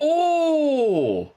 Oh!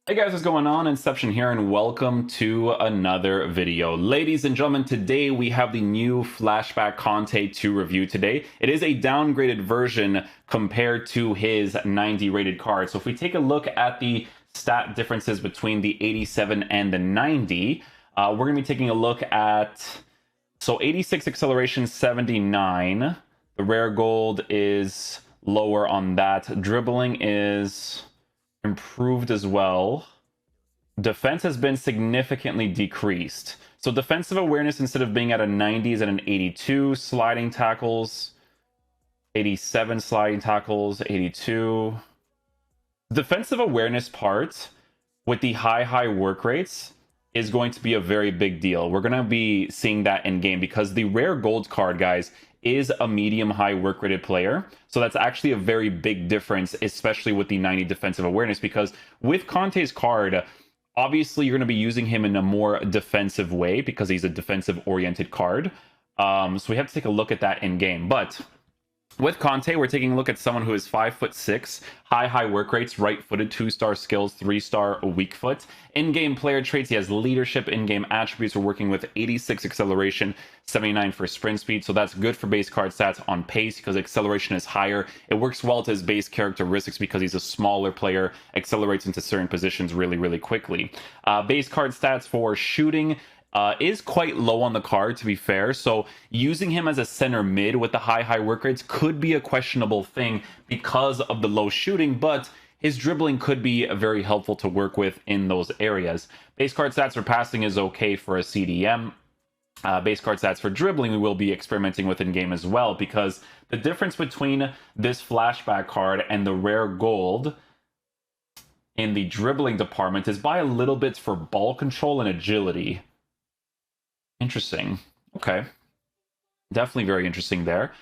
Hey guys, what's going on? Inception here, and welcome to another video. Ladies and gentlemen, today we have the new Flashback Kante to review today. It is a downgraded version compared to his 90 rated card. So if we take a look at the stat differences between the 87 and the 90, we're going to be taking a look at, so 86 acceleration, 79. The rare gold is lower on that. Dribbling is improved as well. Defense has been significantly decreased. So defensive awareness, instead of being at a 90, is at an 82. Sliding tackles, 87 sliding tackles, 82. Defensive awareness part with the high work rates is going to be a very big deal. We're going to be seeing that in game because the rare gold card, guys, is a medium high work rated player. So that's actually a very big difference, especially with the 90 defensive awareness, because with Kante's card, obviously you're going to be using him in a more defensive way because he's a defensive oriented card. So we have to take a look at that in game. But with Kante, we're taking a look at someone who is 5'6", high work rates, right-footed, 2-star skills, 3-star weak foot. In-game player traits, he has leadership. In-game attributes, we're working with 86 acceleration, 79 for sprint speed. So that's good for base card stats on pace because acceleration is higher. It works well to his base characteristics because he's a smaller player, accelerates into certain positions really quickly. Base card stats for shooting is quite low on the card, to be fair. So using him as a center mid with the high work rates could be a questionable thing because of the low shooting, but his dribbling could be very helpful to work with in those areas. Base card stats for passing is okay for a CDM. Base card stats for dribbling we will be experimenting with in game as well, because the difference between this flashback card and the rare gold in the dribbling department is by a little bit for ball control and agility. Interesting. Okay. Definitely very interesting there.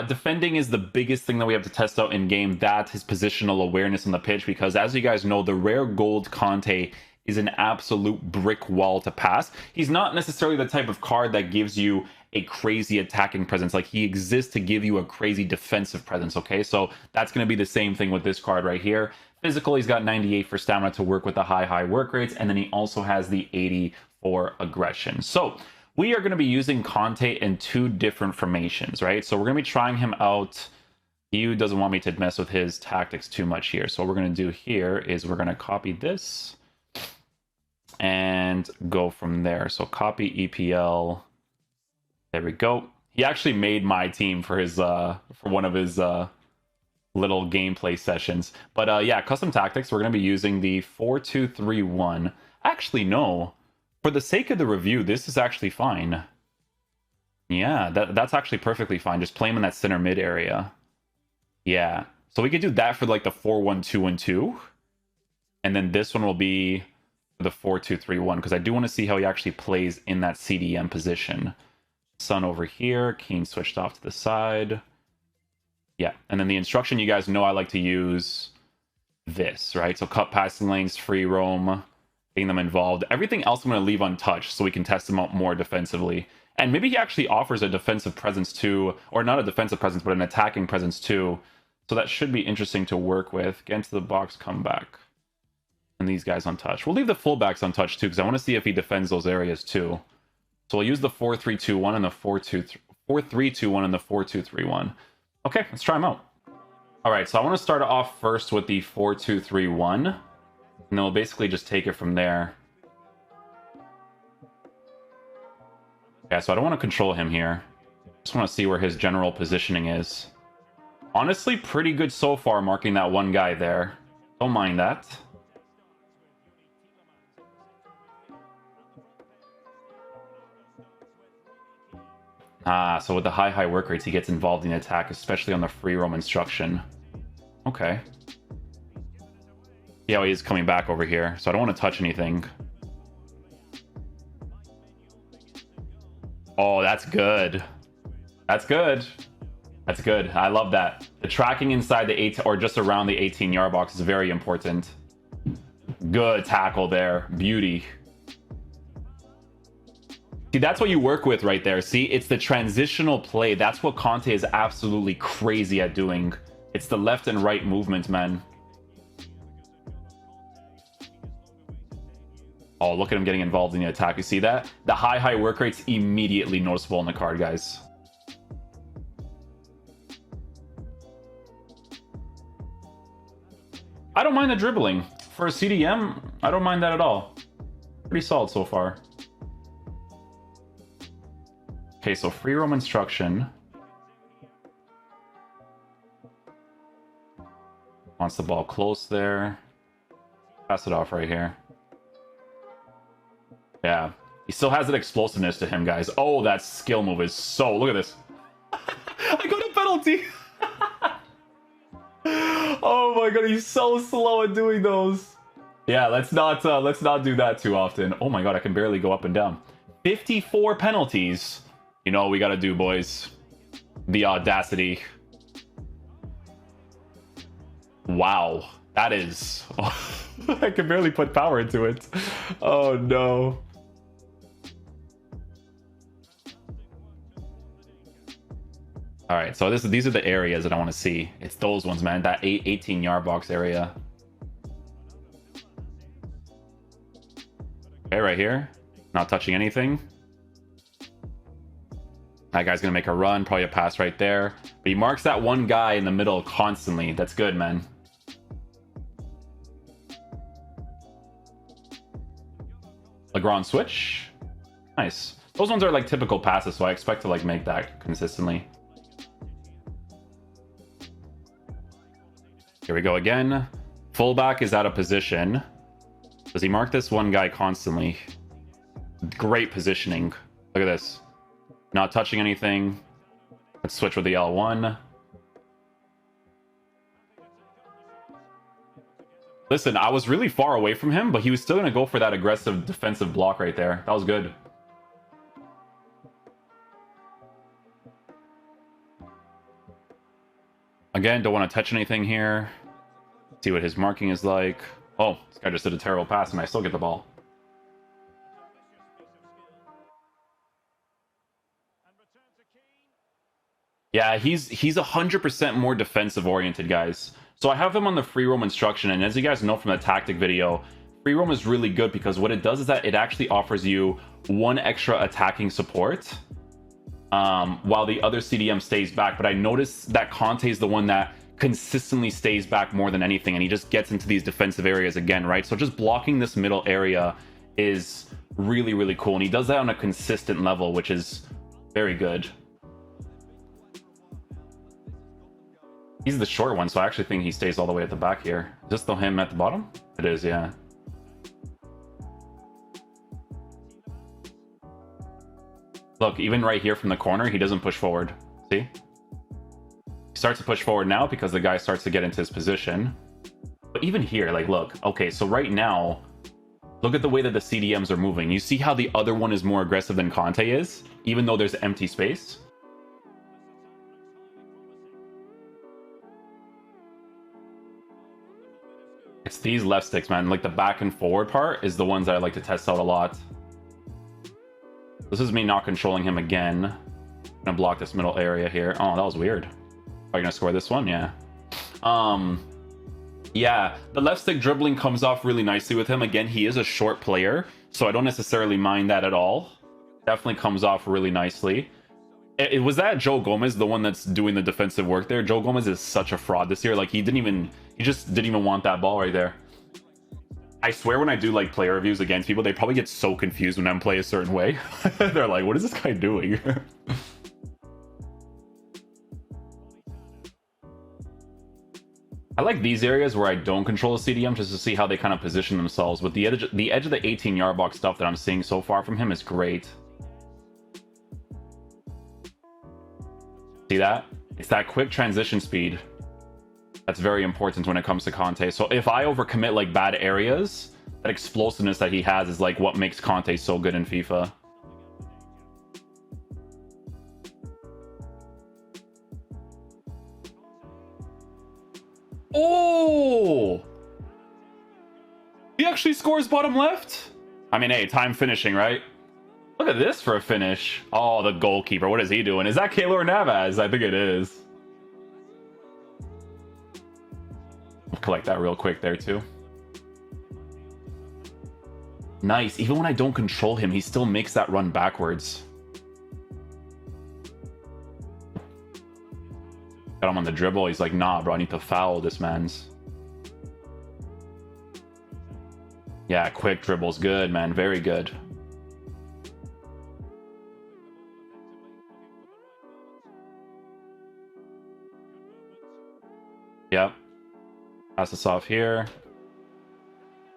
Defending is the biggest thing that we have to test out in game, that his positional awareness on the pitch, because as you guys know, the rare gold Kante is an absolute brick wall to pass. He's not necessarily the type of card that gives you a crazy attacking presence. Like, he exists to give you a crazy defensive presence, okay? So that's going to be the same thing with this card right here. Physical, he's got 98 for stamina to work with the high work rates, and then he also has the 80 for aggression. So we are going to be using Kante in two different formations, right? So we're going to be trying him out. He doesn't want me to mess with his tactics too much here. So what we're going to do here is we're going to copy this and go from there. So copy EPL. There we go. He actually made my team for his for one of his little gameplay sessions. But yeah, custom tactics. We're going to be using the 4-2-3-1. Actually, no. For the sake of the review, this is actually fine. Yeah, that's actually perfectly fine. Just play him in that center mid area. Yeah. So we could do that for like the 4-1-2-1-2. And then this one will be the 4-2-3-1, because I do want to see how he actually plays in that CDM position. Sun over here. Keen switched off to the side. Yeah. And then the instruction, you guys know I like to use this, right? So cut passing lanes, free roam, getting them involved. Everything else I'm going to leave untouched so we can test him out more defensively. And maybe he actually offers a defensive presence too, or not a defensive presence, but an attacking presence too. So that should be interesting to work with. Get into the box, come back. And these guys untouched. We'll leave the fullbacks untouched too, because I want to see if he defends those areas too. So we'll use the 4-3-2-1 and the 4-3-2-1 and the 4-2-3-1. Okay, let's try them out. All right, so I want to start off first with the 4-2-3-1. And then we'll basically just take it from there. Yeah, so I don't want to control him here. Just want to see where his general positioning is. Honestly, pretty good so far, marking that one guy there. Don't mind that. So with the high work rates, he gets involved in the attack, especially on the free roam instruction. Okay. Yeah, he's coming back over here, so I don't want to touch anything. Oh, that's good. That's good. That's good. I love that. The tracking inside the 8 or just around the 18-yard box is very important. Good tackle there. Beauty. See, that's what you work with right there. See, it's the transitional play. That's what Kante is absolutely crazy at doing. It's the left and right movement, man. Oh, look at him getting involved in the attack. You see that? The high work rate's immediately noticeable on the card, guys. I don't mind the dribbling. For a CDM, I don't mind that at all. Pretty solid so far. Okay, so free roam instruction. Wants the ball close there. Pass it off right here. Yeah. He still has that explosiveness to him, guys. Oh, that skill move is so... Look at this. I got a penalty. Oh my god, he's so slow at doing those. Yeah, let's not do that too often. Oh my god, I can barely go up and down. 54 penalties. You know what we gotta do, boys. The audacity. Wow. That is... I can barely put power into it. Oh no. All right, so these are the areas that I want to see. It's those ones, man. That 18-yard box area. Okay, right here. Not touching anything. That guy's going to make a run. Probably a pass right there. But he marks that one guy in the middle constantly. That's good, man. Legrand switch. Nice. Those ones are like typical passes, so I expect to like make that consistently. Here we go again. Fullback is out of position. Does he mark this one guy constantly? Great positioning. Look at this. Not touching anything. Let's switch with the L1. Listen, I was really far away from him, but he was still going to go for that aggressive defensive block right there. That was good. Again, don't want to touch anything here. See what his marking is like. Oh, this guy just did a terrible pass and I still get the ball. Yeah, he's 100% more defensive oriented, guys. So I have him on the free roam instruction, and as you guys know from the tactic video, free roam is really good because what it does is that it actually offers you one extra attacking support while the other CDM stays back. But I noticed that Kante is the one that consistently stays back more than anything, and he just gets into these defensive areas again, right? So just blocking this middle area is really, really cool, and he does that on a consistent level, which is very good. He's the short one, so I actually think he stays all the way at the back here. Just throw him at the bottom? It is, yeah. Look, even right here from the corner, he doesn't push forward. See? He starts to push forward now because the guy starts to get into his position. But even here, like, look. Okay, so right now, look at the way that the CDMs are moving. You see how the other one is more aggressive than Kante is? Even though there's empty space? It's these left sticks, man. Like the back and forward part is the ones that I like to test out a lot. This is me not controlling him again. I'm gonna block this middle area here. Oh, that was weird. Are you gonna score this one? Yeah. Yeah, the left stick dribbling comes off really nicely with him. Again, he is a short player, so I don't necessarily mind that at all. Definitely comes off really nicely. It was that Joe Gomez, the one that's doing the defensive work there. Joe Gomez is such a fraud this year. Like, he just didn't even want that ball right there. I swear when I do like player reviews against people, they probably get so confused when I'm playing a certain way. They're like, what is this guy doing? I like these areas where I don't control the CDM just to see how they kind of position themselves. But the edge of the 18-yard box stuff that I'm seeing so far from him is great. See that? It's that quick transition speed that's very important when it comes to Kante. So if I overcommit like bad areas, that explosiveness that he has is like what makes Kante so good in FIFA. Oh! He actually scores bottom left? I mean, hey, time finishing, right? Look at this for a finish. Oh, the goalkeeper. What is he doing? Is that Keylor Navas? I think it is. I'll collect that real quick there, too. Nice. Even when I don't control him, he still makes that run backwards. Got him on the dribble. He's like, nah, bro, I need to foul this man's. Yeah, quick dribble's good, man. Very good. Yep. Pass this off here.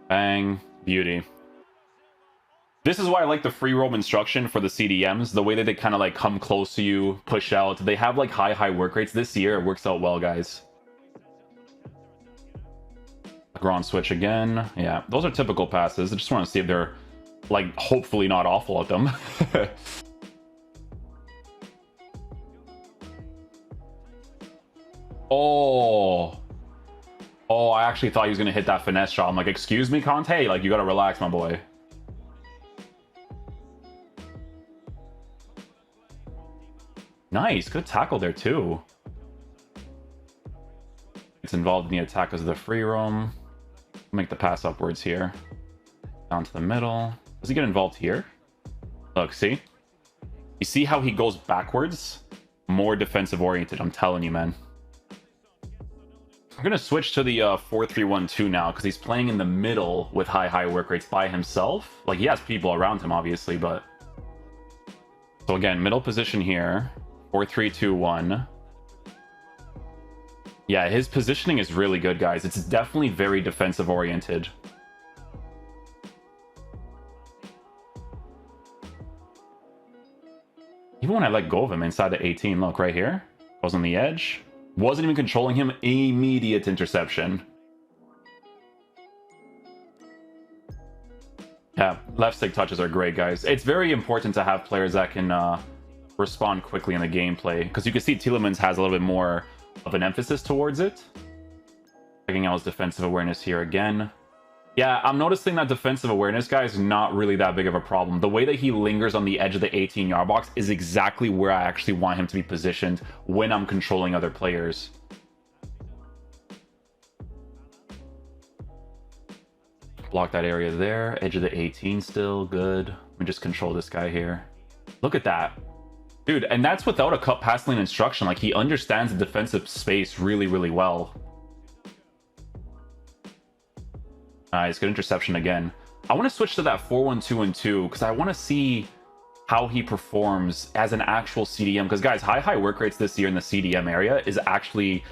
Bang. Beauty. This is why I like the free roam instruction for the CDMs. The way that they kind of like come close to you, push out. They have like high work rates. This year it works out well, guys. Ground switch again. Yeah, those are typical passes. I just want to see if they're like hopefully not awful at them. Oh, I actually thought he was gonna hit that finesse shot. I'm like, excuse me, Kante, like you gotta relax, my boy. Nice, good tackle there too. It's involved in the attack because of the free roam. Make the pass upwards here. Down to the middle. Does he get involved here? Look, see? You see how he goes backwards? More defensive oriented, I'm telling you, man. I'm going to switch to the 4-3-1-2 now because he's playing in the middle with high work rates by himself. Like, he has people around him, obviously, but... So again, middle position here. 4-3-2-1. Yeah, his positioning is really good, guys. It's definitely very defensive oriented. Even when I let go of him inside the 18, look right here. Goes on the edge. Wasn't even controlling him. Immediate interception. Yeah, left stick touches are great, guys. It's very important to have players that can respond quickly in the gameplay. Because you can see Tielemans has a little bit more of an emphasis towards it. Checking out his defensive awareness here again. Yeah, I'm noticing that defensive awareness guy is not really that big of a problem. The way that he lingers on the edge of the 18-yard box is exactly where I actually want him to be positioned when I'm controlling other players. Block that area there. Edge of the 18 still. Good. Let me just control this guy here. Look at that. Dude, and that's without a cut pass lane instruction. Like, he understands the defensive space really, really well. Nice, good interception again. I want to switch to that 4-1-2-2 because I want to see how he performs as an actual CDM. Because, guys, high work rates this year in the CDM area is actually...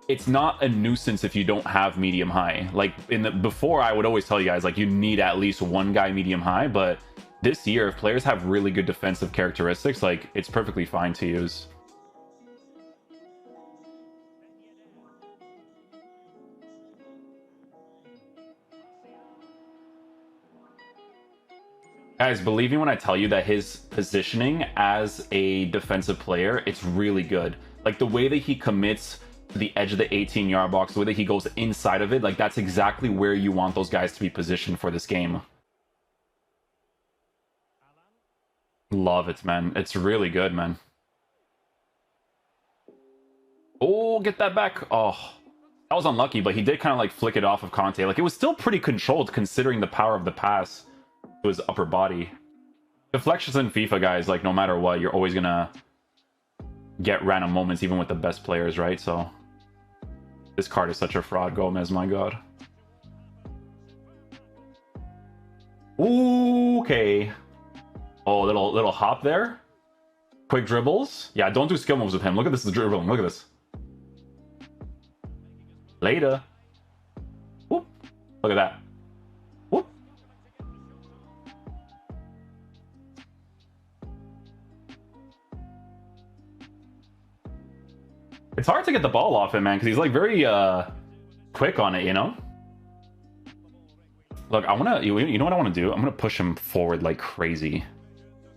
It's not a nuisance if you don't have medium high. Like, before, I would always tell you guys, like, you need at least one guy medium high. But this year, if players have really good defensive characteristics, like, it's perfectly fine to use. Guys, believe me when I tell you that his positioning as a defensive player, it's really good. Like, the way that he commits to the edge of the 18-yard box, the way that he goes inside of it, like, that's exactly where you want those guys to be positioned for this game. Love it, man. It's really good, man. Oh, get that back. Oh, that was unlucky, but he did kind of, like, flick it off of Kante. Like, it was still pretty controlled considering the power of the pass to his upper body. Deflections in FIFA, guys, like, no matter what, you're always gonna get random moments even with the best players, right? So this card is such a fraud, Gomez, my god. Ooh, okay. Oh, little hop there. Quick dribbles. Yeah, don't do skill moves with him. Look at this dribbling. Look at this. Later. Whoop. Look at that. Whoop. It's hard to get the ball off him, man, because he's like very quick on it, you know? Look, I want to, you know what I want to do? I'm going to push him forward like crazy.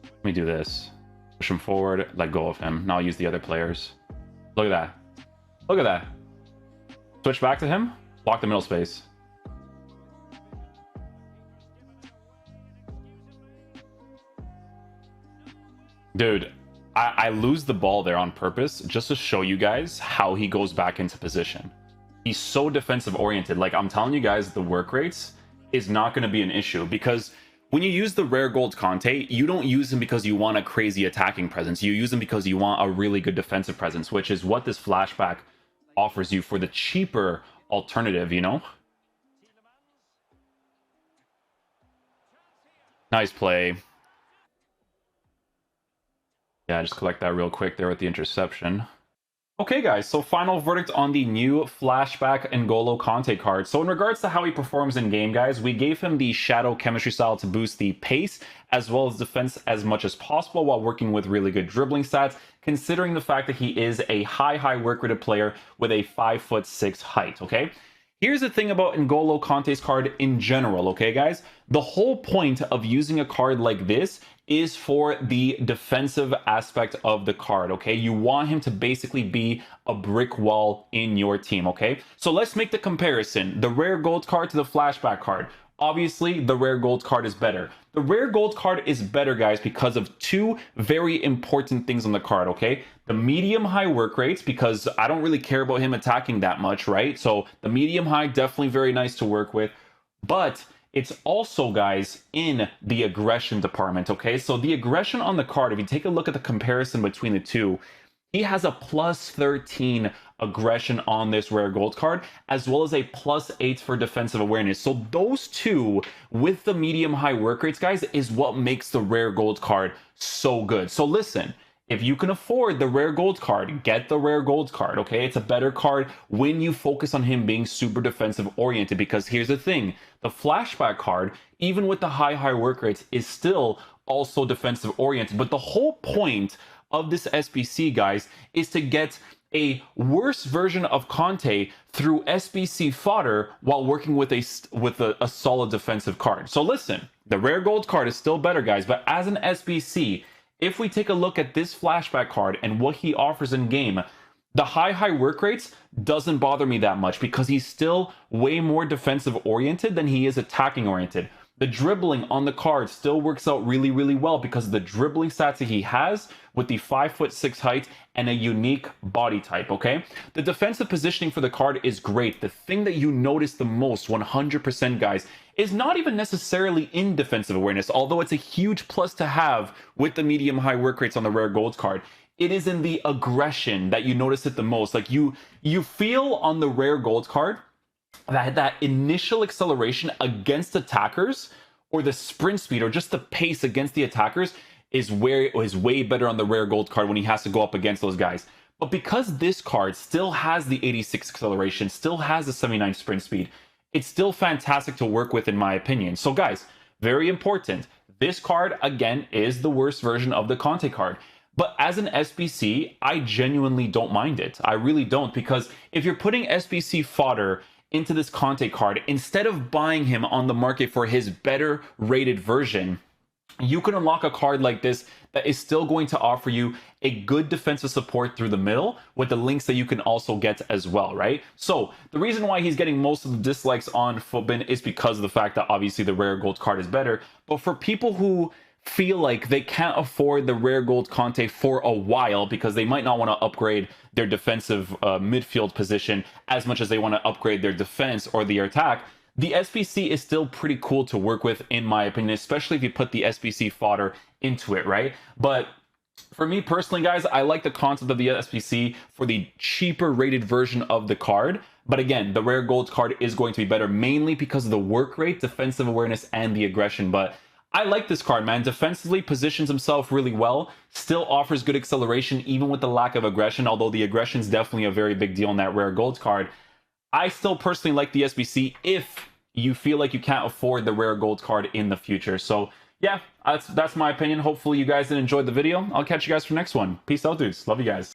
Let me do this. Push him forward, let go of him. Now I'll use the other players. Look at that. Look at that. Switch back to him. Block the middle space. Dude, I lose the ball there on purpose just to show you guys how he goes back into position. He's so defensive oriented. Like, I'm telling you guys, the work rates is not going to be an issue because When you use the rare gold Kante, you don't use him because you want a crazy attacking presence. You use him because you want a really good defensive presence, which is what this flashback offers you for the cheaper alternative, you know? Nice play. Yeah, just collect that real quick there with the interception. Okay, guys, so final verdict on the new Flashback N'Golo Kante card. So in regards to how he performs in game, guys, we gave him the Shadow Chemistry style to boost the pace as well as defense as much as possible while working with really good dribbling stats, considering the fact that he is a high work rated player with a 5'6" height, okay? Here's the thing about N'Golo Kante's card in general, okay, guys? The whole point of using a card like this is for the defensive aspect of the card, okay? You want him to basically be a brick wall in your team, okay? So let's make the comparison. The rare gold card to the flashback card. Obviously, the rare gold card is better. The rare gold card is better, guys, because of two very important things on the card, okay? The medium-high work rates, because I don't really care about him attacking that much, right? So the medium-high, definitely very nice to work with. But it's also, guys, in the aggression department, okay? So the aggression on the card, if you take a look at the comparison between the two, he has a plus 13 aggression on this rare gold card, as well as a plus 8 for defensive awareness. So those two, with the medium-high work rates, guys, is what makes the rare gold card so good. So listen, if you can afford the rare gold card, get the rare gold card, okay? It's a better card when you focus on him being super defensive oriented, because here's the thing, the flashback card, even with the high work rates, is still also defensive oriented. But the whole point of this SBC, guys, is to get a worse version of Kante through SBC fodder while working with a solid defensive card. So listen, the rare gold card is still better, guys, but as an SBC, if we take a look at this flashback card and what he offers in game, the high work rates doesn't bother me that much because he's still way more defensive oriented than he is attacking oriented. The dribbling on the card still works out really well because of the dribbling stats that he has with the 5'6" height and a unique body type, okay? The defensive positioning for the card is great. The thing that you notice the most, 100%, guys, is not even necessarily in defensive awareness, although it's a huge plus to have with the medium-high work rates on the rare gold card. It is in the aggression that you notice it the most. Like you feel on the rare gold card that initial acceleration against attackers, or the sprint speed, or just the pace against the attackers is way better on the rare gold card when he has to go up against those guys. But because this card still has the 86 acceleration, still has the 79 sprint speed, it's still fantastic to work with in my opinion. So guys, very important, this card again is the worst version of the Kante card. But as an SBC, I genuinely don't mind it. I really don't, because if you're putting SBC fodder into this Kante card, instead of buying him on the market for his better rated version, you can unlock a card like this that is still going to offer you a good defensive support through the middle with the links that you can also get as well, right? So the reason why he's getting most of the dislikes on Footbin is because of the fact that obviously the rare gold card is better. But for people who feel like they can't afford the rare gold Kante for a while because they might not want to upgrade their defensive midfield position as much as they want to upgrade their defense or their attack, the SBC is still pretty cool to work with in my opinion, especially if you put the SBC fodder into it, right? But for me personally, guys, I like the concept of the SBC for the cheaper rated version of the card. But again, the rare gold card is going to be better mainly because of the work rate, defensive awareness, and the aggression. But I like this card, man. Defensively positions himself really well, still offers good acceleration even with the lack of aggression, although the aggression is definitely a very big deal in that rare gold card. I still personally like the SBC if you feel like you can't afford the rare gold card in the future. So yeah, that's my opinion. Hopefully you guys did enjoy the video. I'll catch you guys for the next one. Peace out, dudes. Love you guys.